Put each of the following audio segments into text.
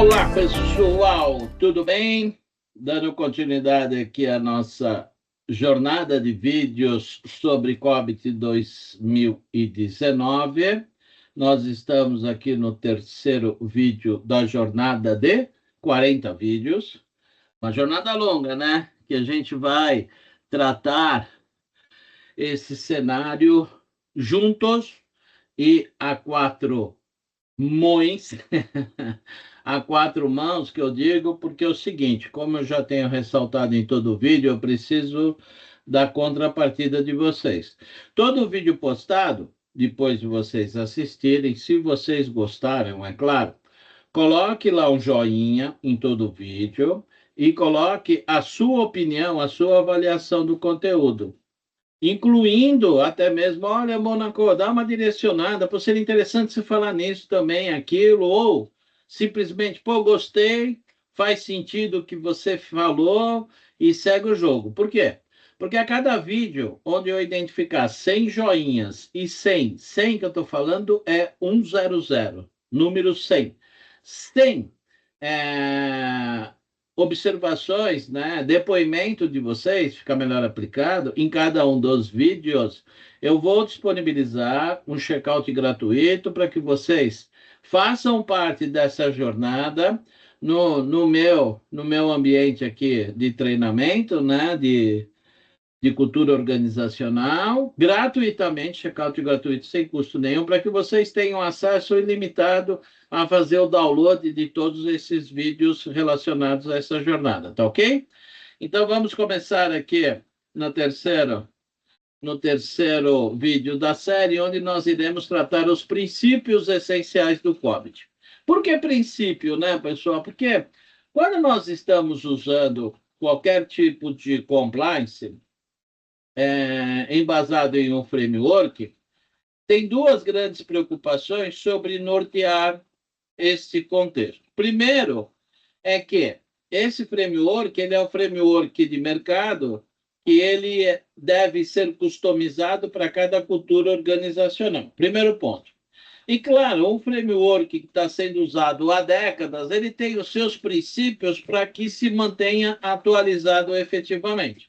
Olá, pessoal, tudo bem? Dando continuidade aqui à nossa jornada de vídeos sobre COVID 2019. Nós estamos aqui no terceiro vídeo da jornada de 40 vídeos. Uma jornada longa, né? Que a gente vai tratar esse cenário juntos e a quatro mãos, a quatro mãos que eu digo, porque é o seguinte, como eu já tenho ressaltado em todo o vídeo, eu preciso da contrapartida de vocês. Todo vídeo postado, depois de vocês assistirem, se vocês gostaram, é claro, coloque lá um joinha em todo o vídeo e coloque a sua opinião, a sua avaliação do conteúdo. Incluindo até mesmo, olha, Mônaco, dá uma direcionada, pode ser interessante você falar nisso também, aquilo, ou simplesmente, pô, gostei, faz sentido o que você falou e segue o jogo. Por quê? Porque a cada vídeo onde eu identificar 100 joinhas e 100 que eu estou falando é 100, número 100. 100 observações, né, depoimento de vocês, fica melhor aplicado, em cada um dos vídeos, eu vou disponibilizar um check-out gratuito para que vocês façam parte dessa jornada no meu ambiente aqui de treinamento, né, de cultura organizacional, gratuitamente, check-out gratuito, sem custo nenhum, para que vocês tenham acesso ilimitado a fazer o download de todos esses vídeos relacionados a essa jornada, tá ok? Então, vamos começar aqui no terceiro vídeo da série, onde nós iremos tratar os princípios essenciais do COVID. Por que princípio, né, pessoal? Porque quando nós estamos usando qualquer tipo de compliance, embasado em um framework, tem duas grandes preocupações sobre nortear esse contexto. Primeiro, é que esse framework, ele é um framework de mercado que ele deve ser customizado para cada cultura organizacional. Primeiro ponto. E, claro, um framework que está sendo usado há décadas, ele tem os seus princípios para que se mantenha atualizado efetivamente.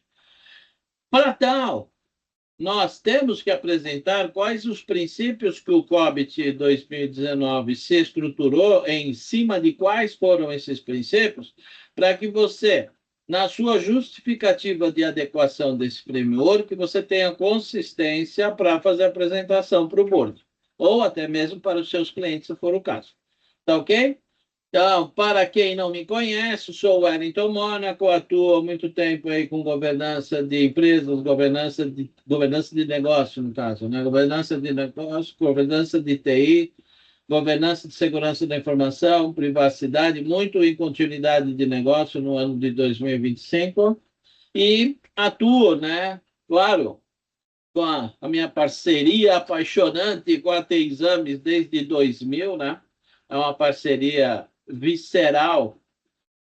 Para tal, nós temos que apresentar quais os princípios que o COBIT 2019 se estruturou, em cima de quais foram esses princípios, para que você, na sua justificativa de adequação desse framework, você tenha consistência para fazer a apresentação para o board, ou até mesmo para os seus clientes, se for o caso. Tá ok? Então, para quem não me conhece, sou o Wellington Mônaco, atuo há muito tempo aí com governança de empresas, governança de negócio, no caso, né? Governança de negócio, governança de TI, governança de segurança da informação, privacidade, muito em continuidade de negócio no ano de 2025, e atuo, né? Claro, com a minha parceria apaixonante com a T-Exames desde 2000, né? É uma parceria visceral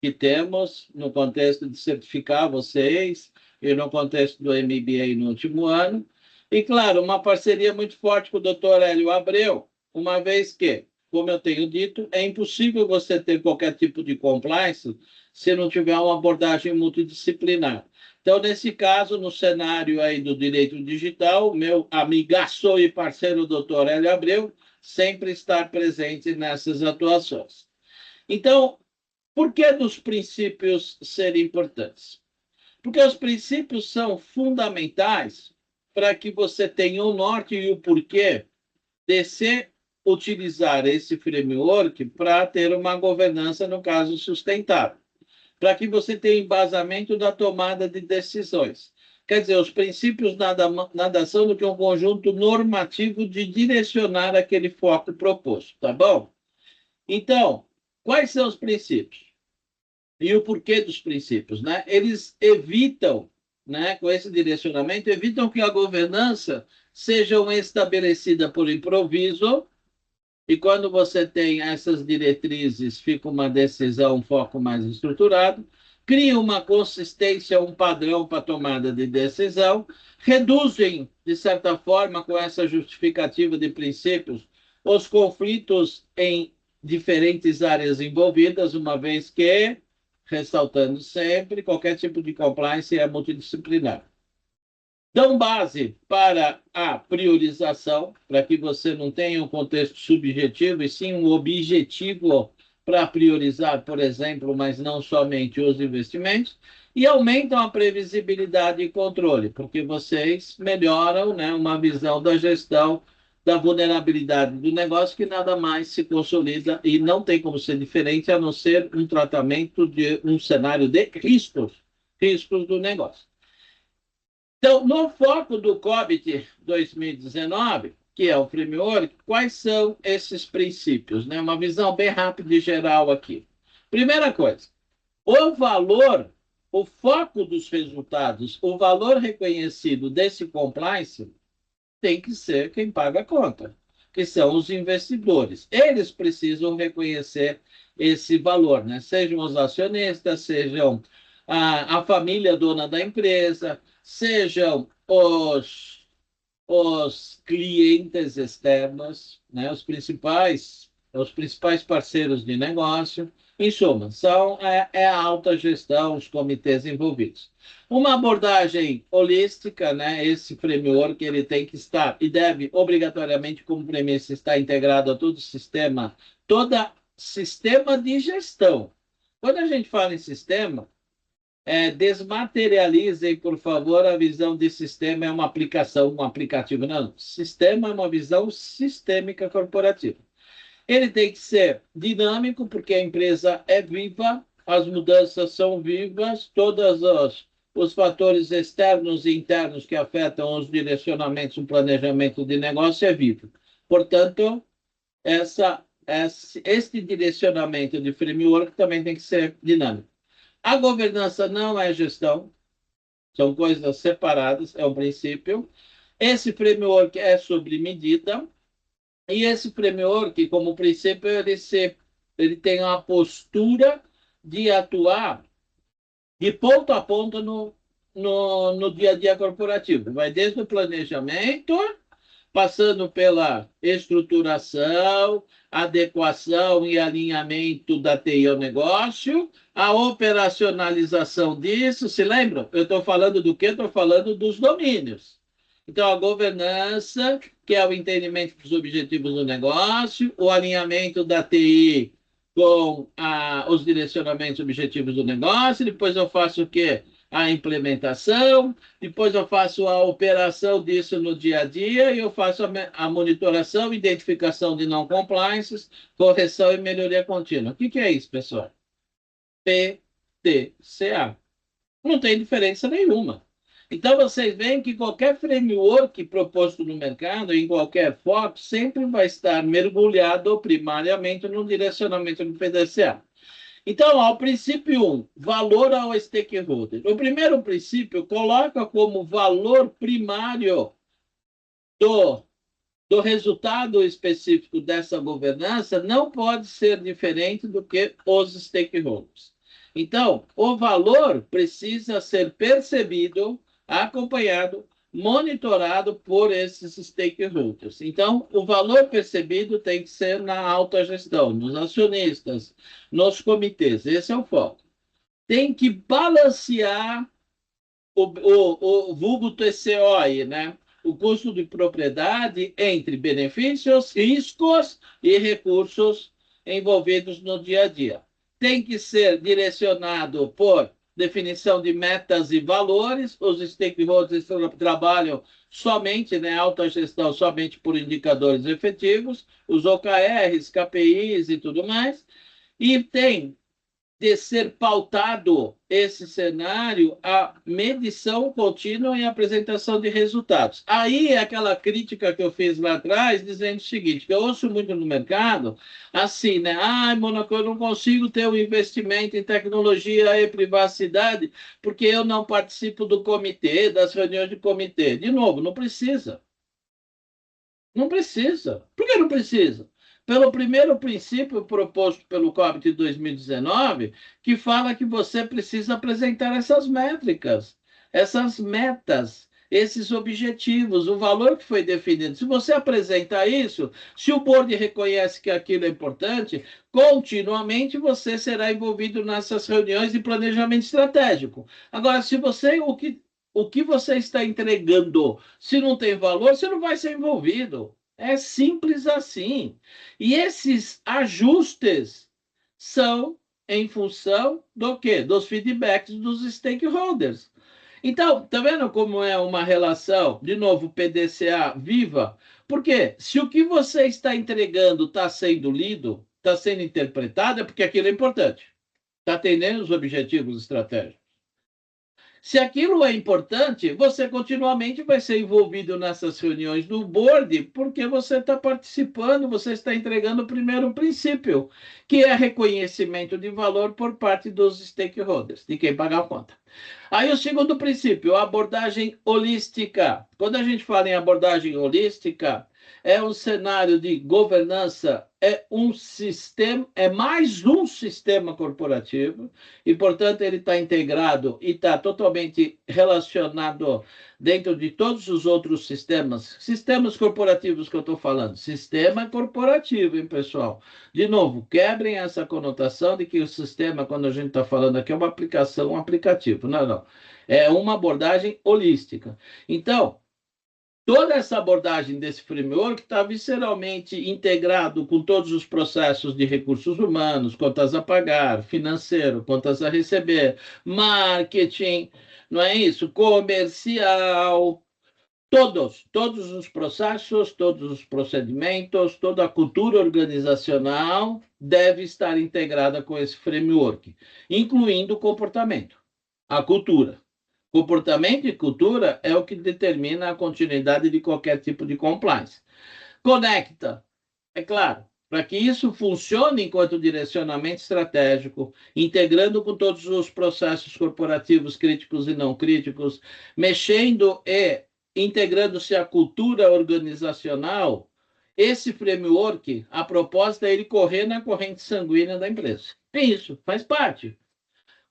que temos no contexto de certificar vocês e no contexto do MBA no último ano. E, claro, uma parceria muito forte com o Dr. Hélio Abreu, uma vez que, como eu tenho dito, é impossível você ter qualquer tipo de compliance se não tiver uma abordagem multidisciplinar. Então, nesse caso, no cenário aí do direito digital, meu amigaço e parceiro Dr. Hélio Abreu sempre estar presente nessas atuações. Então, por que dos princípios serem importantes? Porque os princípios são fundamentais para que você tenha o norte e o porquê de se utilizar esse framework para ter uma governança, no caso, sustentável, para que você tenha embasamento da tomada de decisões. Quer dizer, os princípios nada são do que um conjunto normativo de direcionar aquele foco proposto, tá bom? Então, quais são os princípios? E o porquê dos princípios, né? Eles evitam, né, com esse direcionamento, evitam que a governança seja estabelecida por improviso, e quando você tem essas diretrizes, fica uma decisão, um foco mais estruturado, cria uma consistência, um padrão para tomada de decisão, reduzem, de certa forma, com essa justificativa de princípios, os conflitos em diferentes áreas envolvidas, uma vez que, ressaltando sempre, qualquer tipo de compliance é multidisciplinar. Dão base para a priorização, para que você não tenha um contexto subjetivo, e sim um objetivo para priorizar, por exemplo, mas não somente os investimentos, e aumentam a previsibilidade e controle, porque vocês melhoram, né, uma visão da gestão da vulnerabilidade do negócio, que nada mais se consolida e não tem como ser diferente, a não ser um tratamento de um cenário de riscos do negócio. Então, no foco do COBIT 2019, que é o framework, quais são esses princípios? Né? Uma visão bem rápida e geral aqui. Primeira coisa, o valor, o foco dos resultados, o valor reconhecido desse compliance tem que ser quem paga a conta, que são os investidores. Eles precisam reconhecer esse valor, né? Sejam os acionistas, sejam a família dona da empresa, sejam os clientes externos, né? Os principais parceiros de negócio. Em suma, a alta gestão, os comitês envolvidos. Uma abordagem holística, né? Esse framework ele tem que estar e deve obrigatoriamente, como premissa, estar integrado a todo sistema de gestão. Quando a gente fala em sistema, desmaterializem, por favor, a visão de sistema é uma aplicação, um aplicativo. Não, sistema é uma visão sistêmica corporativa. Ele tem que ser dinâmico, porque a empresa é viva, as mudanças são vivas, todos os fatores externos e internos que afetam os direcionamentos, o planejamento de negócio é vivo. Portanto, este direcionamento de framework também tem que ser dinâmico. A governança não é gestão, são coisas separadas, é um princípio. Esse framework é sobre medida, e esse framework, como princípio, ele tem uma postura de atuar de ponto a ponto no dia a dia corporativo. Vai desde o planejamento, passando pela estruturação, adequação e alinhamento da TI ao negócio, a operacionalização disso. Se lembram? Eu estou falando do quê? Estou falando dos domínios. Então, a governança, que é o entendimento dos objetivos do negócio, o alinhamento da TI com os direcionamentos objetivos do negócio, depois eu faço o quê? A implementação, depois eu faço a operação disso no dia a dia e eu faço a monitoração, identificação de não compliances, correção e melhoria contínua. O que é isso, pessoal? PDCA. Não tem diferença nenhuma. Então, vocês veem que qualquer framework proposto no mercado, em qualquer foco, sempre vai estar mergulhado primariamente no direcionamento do PDCA. Então, ao princípio 1, valor ao stakeholder. O primeiro princípio coloca como valor primário do resultado específico dessa governança não pode ser diferente do que os stakeholders. Então, o valor precisa ser percebido, acompanhado, monitorado por esses stakeholders. Então, o valor percebido tem que ser na alta gestão, nos acionistas, nos comitês. Esse é o foco. Tem que balancear o vulgo TCO aí, né? O custo de propriedade entre benefícios, riscos e recursos envolvidos no dia a dia. Tem que ser direcionado por definição de metas e valores. Os stakeholders trabalham somente, né, alta gestão, somente por indicadores efetivos, os OKRs, KPIs e tudo mais. E tem de ser pautado esse cenário a medição contínua e apresentação de resultados. Aí é aquela crítica que eu fiz lá atrás, dizendo o seguinte, que eu ouço muito no mercado, assim, né? Mônaco, eu não consigo ter um investimento em tecnologia e privacidade porque eu não participo do comitê, das reuniões de comitê. De novo, não precisa. Não precisa. Por que não precisa? Pelo primeiro princípio proposto pelo COBIT de 2019, que fala que você precisa apresentar essas métricas, essas metas, esses objetivos, o valor que foi definido. Se você apresenta isso, se o board reconhece que aquilo é importante, continuamente você será envolvido nessas reuniões de planejamento estratégico. Agora, se você o que você está entregando, se não tem valor, você não vai ser envolvido. É simples assim. E esses ajustes são em função do quê? Dos feedbacks dos stakeholders. Então, tá vendo como é uma relação, de novo, PDCA viva? Porque se o que você está entregando está sendo lido, está sendo interpretado, é porque aquilo é importante. Está atendendo os objetivos estratégicos. Se aquilo é importante, você continuamente vai ser envolvido nessas reuniões do board, porque você está participando, você está entregando o primeiro princípio, que é reconhecimento de valor por parte dos stakeholders, de quem paga a conta. Aí o segundo princípio, a abordagem holística. Quando a gente fala em abordagem holística, é um cenário de governança, é um sistema, é mais um sistema corporativo, e, portanto, ele está integrado e está totalmente relacionado dentro de todos os outros sistemas corporativos que eu estou falando. Sistema corporativo, hein, pessoal? De novo, quebrem essa conotação de que o sistema, quando a gente está falando aqui, é uma aplicação, um aplicativo. Não, não. É uma abordagem holística. Então, toda essa abordagem desse framework está visceralmente integrado com todos os processos de recursos humanos, contas a pagar, financeiro, contas a receber, marketing, não é isso? Comercial, todos os processos, todos os procedimentos, toda a cultura organizacional deve estar integrada com esse framework, incluindo o comportamento, a cultura. Comportamento e cultura é o que determina a continuidade de qualquer tipo de compliance. Conecta, é claro, para que isso funcione enquanto direcionamento estratégico, integrando com todos os processos corporativos críticos e não críticos, mexendo e integrando-se à cultura organizacional, esse framework, a proposta é ele correr na corrente sanguínea da empresa. É isso, faz parte.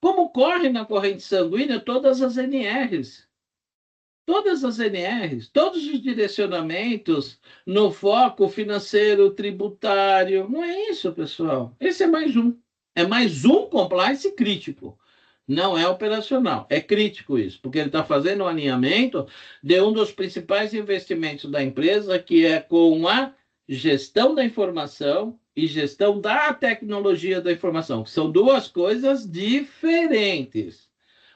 Como corre na corrente sanguínea todas as NRs. Todas as NRs, todos os direcionamentos no foco financeiro, tributário. Não é isso, pessoal. Esse é mais um. É mais um compliance crítico. Não é operacional. É crítico isso, porque ele está fazendo um alinhamento de um dos principais investimentos da empresa, que é com a gestão da informação e gestão da tecnologia da informação, que são duas coisas diferentes,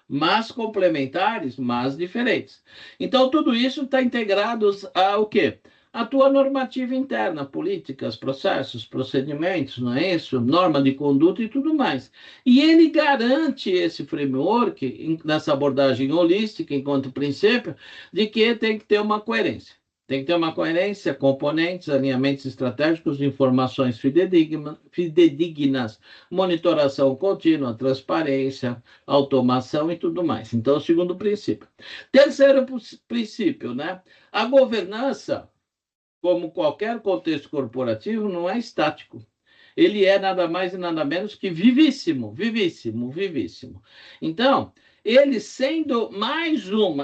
mas complementares, mas diferentes. Então, tudo isso está integrado ao quê? A tua normativa interna, políticas, processos, procedimentos, não é isso? Norma de conduta e tudo mais. E ele garante esse framework, nessa abordagem holística, enquanto princípio, de que tem que ter uma coerência. Tem que ter uma coerência, componentes, alinhamentos estratégicos, informações fidedignas, monitoração contínua, transparência, automação e tudo mais. Então, o segundo princípio. Terceiro princípio, né? A governança, como qualquer contexto corporativo, não é estático. Ele é nada mais e nada menos que vivíssimo, vivíssimo, vivíssimo. Então, ele sendo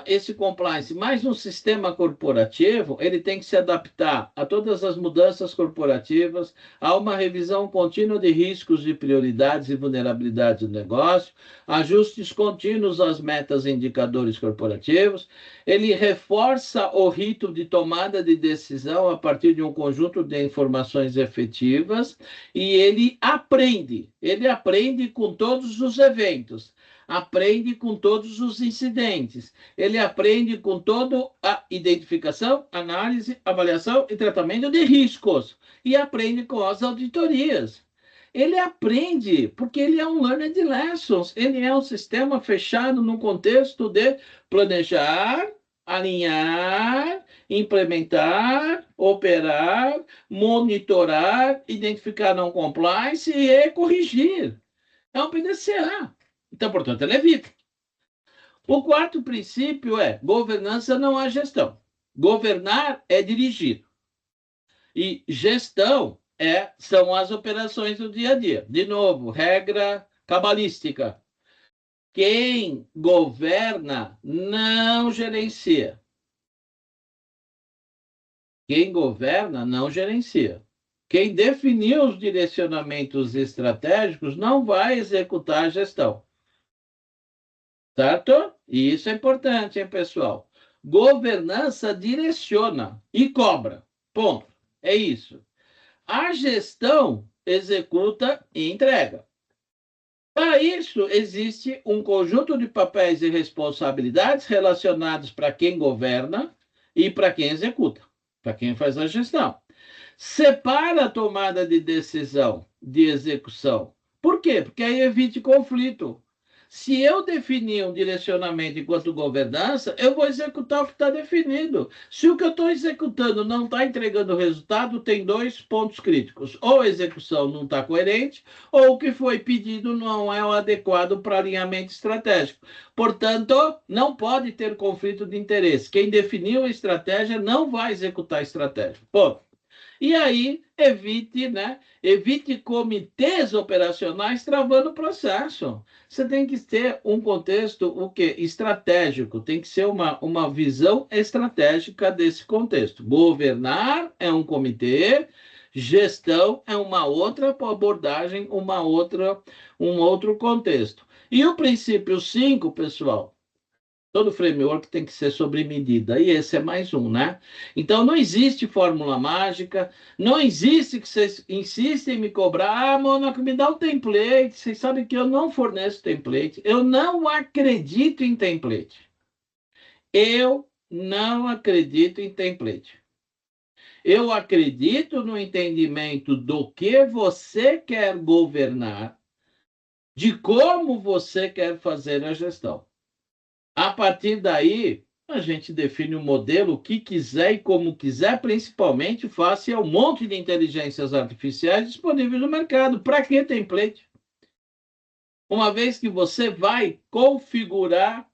esse compliance, mais um sistema corporativo, ele tem que se adaptar a todas as mudanças corporativas, a uma revisão contínua de riscos e prioridades e vulnerabilidades do negócio, ajustes contínuos às metas e indicadores corporativos. Ele reforça o rito de tomada de decisão a partir de um conjunto de informações efetivas e ele aprende com todos os eventos, aprende com todos os incidentes, ele aprende com toda a identificação, análise, avaliação e tratamento de riscos, e aprende com as auditorias. Ele aprende porque ele é um learned lessons, ele é um sistema fechado no contexto de planejar, alinhar, implementar, operar, monitorar, identificar não compliance e corrigir. É um PDCA. Então, portanto, ele é vivo. O quarto princípio é governança não é gestão. Governar é dirigir. E gestão são as operações do dia a dia. De novo, regra cabalística. Quem governa não gerencia. Quem governa não gerencia. Quem definiu os direcionamentos estratégicos não vai executar a gestão. Certo? E isso é importante, hein, pessoal? Governança direciona e cobra. Ponto. É isso. A gestão executa e entrega. Para isso, existe um conjunto de papéis e responsabilidades relacionados para quem governa e para quem executa, para quem faz a gestão. Separa a tomada de decisão de execução. Por quê? Porque aí evite conflito. Se eu definir um direcionamento enquanto governança, eu vou executar o que está definido. Se o que eu estou executando não está entregando resultado, tem dois pontos críticos. Ou a execução não está coerente, ou o que foi pedido não é o adequado para alinhamento estratégico. Portanto, não pode ter conflito de interesse. Quem definiu a estratégia não vai executar a estratégia. Ponto. E aí, evite comitês operacionais travando o processo. Você tem que ter um contexto, o quê? Estratégico, tem que ser uma visão estratégica desse contexto. Governar é um comitê, gestão é uma outra abordagem, um outro contexto. E o princípio 5, pessoal, todo framework tem que ser sobre medida, e esse é mais um, né? Então, não existe fórmula mágica, não existe que vocês insistem em me cobrar, Mônaco, me dá um template, vocês sabem que eu não forneço template, eu não acredito em template. Eu não acredito em template. Eu acredito no entendimento do que você quer governar, de como você quer fazer a gestão. A partir daí, a gente define o modelo, o que quiser e como quiser, principalmente face ao monte de inteligências artificiais disponíveis no mercado. Para que template? Uma vez que você vai configurar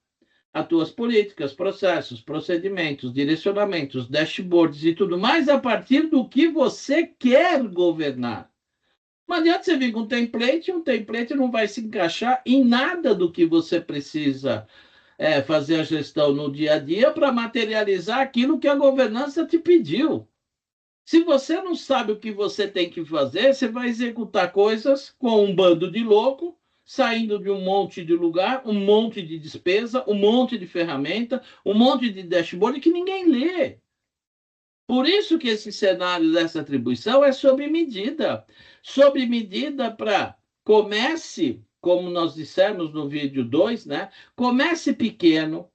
as tuas políticas, processos, procedimentos, direcionamentos, dashboards e tudo mais a partir do que você quer governar. Não adianta você vir com um template não vai se encaixar em nada do que você precisa fazer a gestão no dia a dia para materializar aquilo que a governança te pediu. Se você não sabe o que você tem que fazer, você vai executar coisas com um bando de louco, saindo de um monte de lugar, um monte de despesa, um monte de ferramenta, um monte de dashboard que ninguém lê. Por isso que esse cenário dessa atribuição é sob medida. Sob medida para comece, como nós dissemos no vídeo 2, né? Comece pequeno,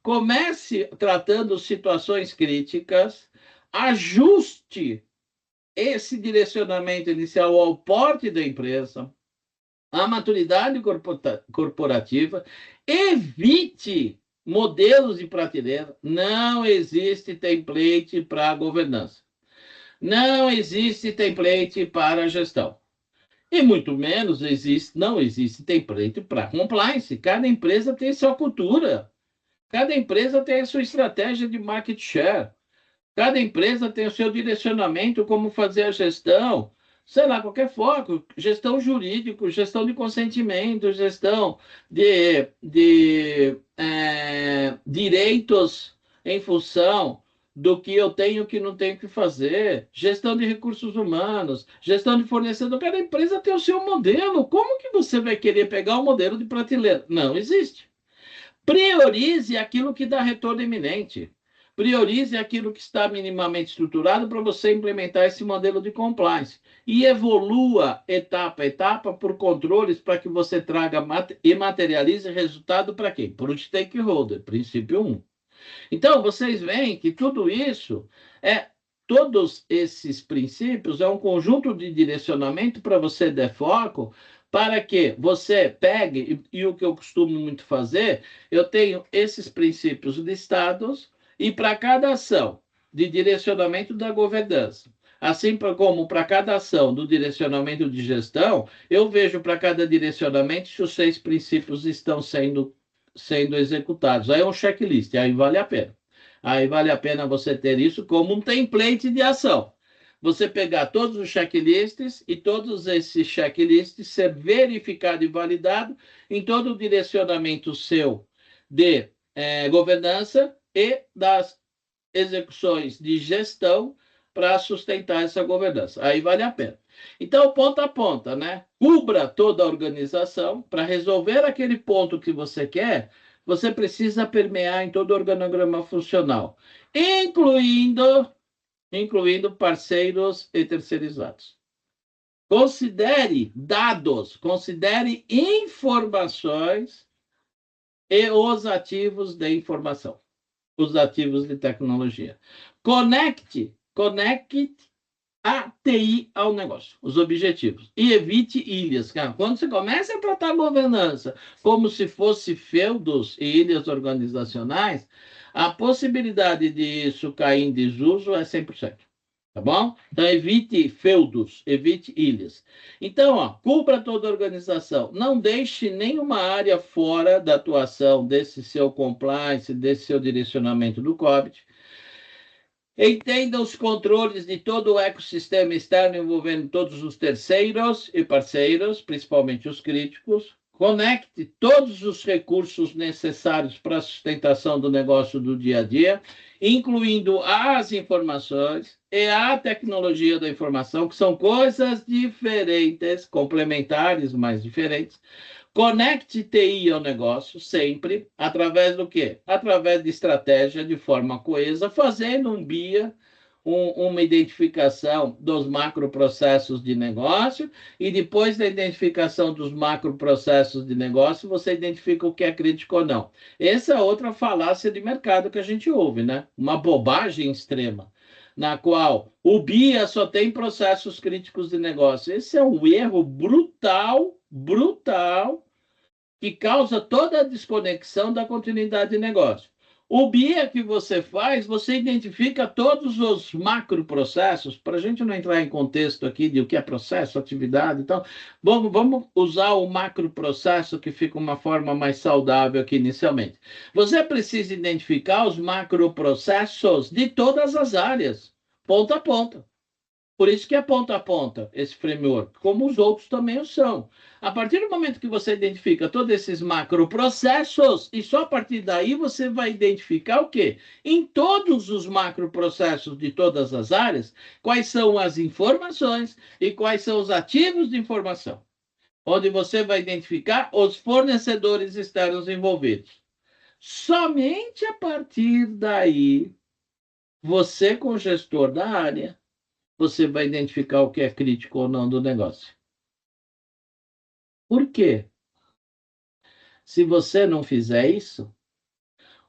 comece tratando situações críticas, ajuste esse direcionamento inicial ao porte da empresa, à maturidade corporativa, evite modelos de prateleira. Não existe template para governança. Não existe template para gestão. E muito menos não existe template para compliance. Cada empresa tem sua cultura. Cada empresa tem a sua estratégia de market share. Cada empresa tem o seu direcionamento, como fazer a gestão, sei lá, qualquer foco, gestão jurídico, gestão de consentimento, gestão de direitos em função do que eu tenho e que não tenho que fazer, gestão de recursos humanos, gestão de fornecedor. Cada empresa tem o seu modelo. Como que você vai querer pegar o modelo de prateleira? Não existe. Priorize aquilo que dá retorno iminente. Priorize aquilo que está minimamente estruturado para você implementar esse modelo de compliance. E evolua etapa a etapa por controles para que você traga e materialize resultado para quem? Para o stakeholder, princípio 1. Então, vocês veem que tudo isso todos esses princípios é um conjunto de direcionamento para você dar foco, para que você pegue, e o que eu costumo muito fazer, eu tenho esses princípios listados, e para cada ação de direcionamento da governança, assim como para cada ação do direcionamento de gestão, eu vejo para cada direcionamento se os 6 princípios estão sendo executados. Aí é um checklist, aí vale a pena. Aí vale a pena você ter isso como um template de ação. Você pegar todos os checklists e todos esses checklists ser verificado e validado em todo o direcionamento seu de governança e das execuções de gestão para sustentar essa governança. Aí vale a pena. Então, ponta a ponta, né? Cubra toda a organização. Para resolver aquele ponto que você quer, você precisa permear em todo o organograma funcional, incluindo parceiros e terceirizados. Considere dados, considere informações e os ativos de informação, os ativos de tecnologia. Conecte a TI ao negócio, os objetivos. E evite ilhas. Quando você começa a tratar a governança como se fosse feudos e ilhas organizacionais, a possibilidade de isso cair em desuso é 100%. Tá bom? Então, evite feudos, evite ilhas. Então, cubra toda a organização. Não deixe nenhuma área fora da atuação desse seu compliance, desse seu direcionamento do COBIT. Entenda os controles de todo o ecossistema externo envolvendo todos os terceiros e parceiros, principalmente os críticos. Conecte todos os recursos necessários para a sustentação do negócio do dia a dia, incluindo as informações e a tecnologia da informação, que são coisas diferentes, complementares, mas diferentes. Conecte TI ao negócio sempre, através do quê? Através de estratégia de forma coesa, fazendo um BIA, uma identificação dos macroprocessos de negócio, e depois da identificação dos macroprocessos de negócio, você identifica o que é crítico ou não. Essa é outra falácia de mercado que a gente ouve, né? Uma bobagem extrema, na qual o BIA só tem processos críticos de negócio. Esse é um erro brutal, que causa toda a desconexão da continuidade de negócio. O BIA que você faz, você identifica todos os macroprocessos, para a gente não entrar em contexto aqui de o que é processo, atividade e tal, vamos usar o macroprocesso, que fica uma forma mais saudável aqui inicialmente. Você precisa identificar os macroprocessos de todas as áreas, ponta a ponta. Por isso que é ponta a ponta esse framework, como os outros também o são. A partir do momento que você identifica todos esses macroprocessos, e só a partir daí você vai identificar o quê? Em todos os macroprocessos de todas as áreas, quais são as informações e quais são os ativos de informação, onde você vai identificar os fornecedores externos envolvidos. Somente a partir daí, você, como gestor da área, você vai identificar o que é crítico ou não do negócio. Por quê? Se você não fizer isso,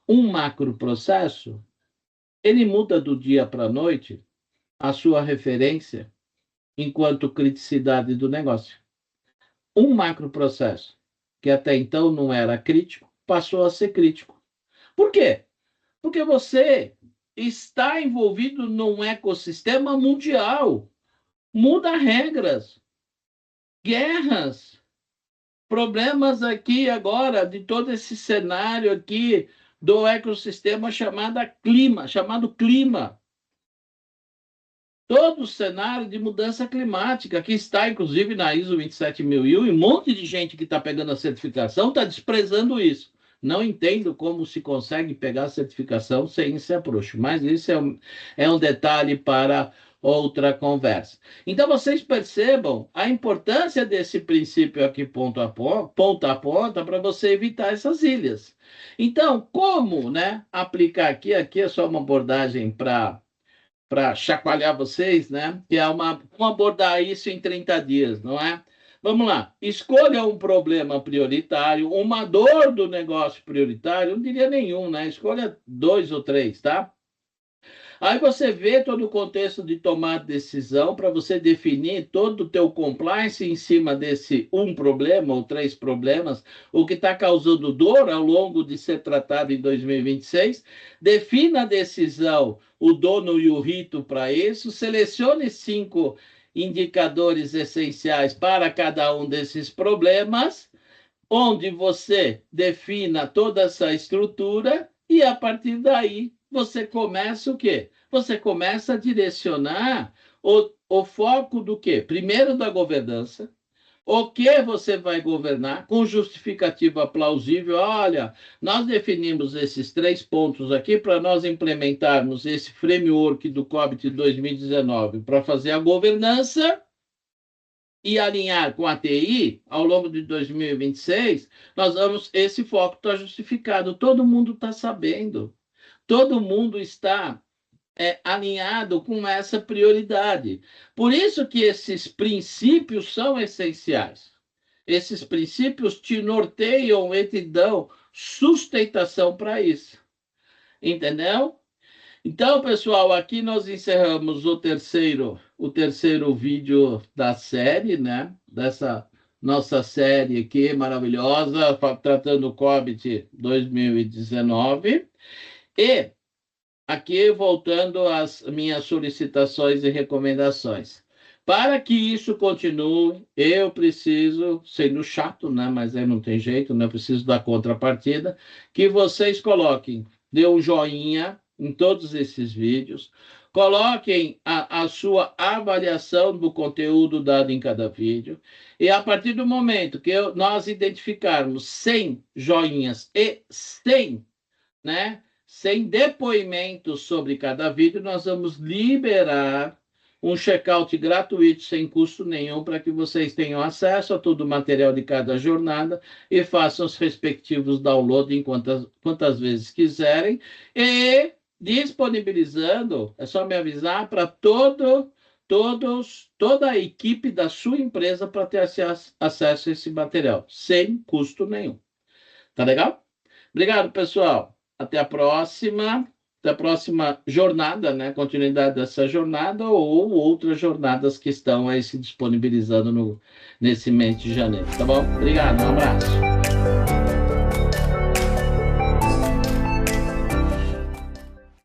um macroprocesso, ele muda do dia para a noite a sua referência enquanto criticidade do negócio. Um macroprocesso, que até então não era crítico, passou a ser crítico. Por quê? Porque você está envolvido num ecossistema mundial. Muda regras, guerras, problemas aqui agora de todo esse cenário aqui do ecossistema chamado clima. Todo o cenário de mudança climática, que está inclusive na ISO 27001, e um monte de gente que está pegando a certificação está desprezando isso. Não entendo como se consegue pegar a certificação sem esse approach, mas isso é um detalhe para outra conversa. Então, vocês percebam a importância desse princípio aqui ponta a ponta, para você evitar essas ilhas. Então, como, né, aplicar aqui é só uma abordagem para chacoalhar vocês, né, que é como abordar isso em 30 dias, não é? Vamos lá, escolha um problema prioritário, uma dor do negócio prioritário, não diria nenhum, né? Escolha 2 ou 3, tá? Aí você vê todo o contexto de tomar decisão para você definir todo o teu compliance em cima desse um problema ou 3 problemas, o que está causando dor ao longo de ser tratado em 2026. Defina a decisão, o dono e o rito para isso, selecione 5 indicadores essenciais para cada um desses problemas, onde você defina toda essa estrutura e, a partir daí, você começa o quê? Você começa a direcionar o foco do quê? Primeiro, da governança, o que você vai governar, com justificativa plausível. Olha, nós definimos esses 3 pontos aqui para nós implementarmos esse framework do COBIT 2019 para fazer a governança e alinhar com a TI ao longo de 2026, esse foco está justificado. Todo mundo está sabendo. Todo mundo está alinhado com essa prioridade. Por isso que esses princípios são essenciais. Esses princípios te norteiam e te dão sustentação para isso. Entendeu? Então, pessoal, aqui nós encerramos o terceiro vídeo da série, né? Dessa nossa série aqui maravilhosa, tratando o COBIT 2019. E aqui, voltando às minhas solicitações e recomendações. Para que isso continue, eu preciso, sendo chato, né? Mas aí não tem jeito, né? Eu preciso da contrapartida, que vocês coloquem, dê um joinha em todos esses vídeos, coloquem a sua avaliação do conteúdo dado em cada vídeo, e a partir do momento que nós identificarmos 100 joinhas e 100, né? 100 depoimentos sobre cada vídeo, nós vamos liberar um check-out gratuito, sem custo nenhum, para que vocês tenham acesso a todo o material de cada jornada e façam os respectivos downloads quantas vezes quiserem. E disponibilizando, é só me avisar, para toda a equipe da sua empresa para ter acesso a esse material, sem custo nenhum. Tá legal? Obrigado, pessoal. Até a próxima jornada, né? Continuidade dessa jornada ou outras jornadas que estão aí se disponibilizando nesse mês de janeiro, tá bom? Obrigado, um abraço.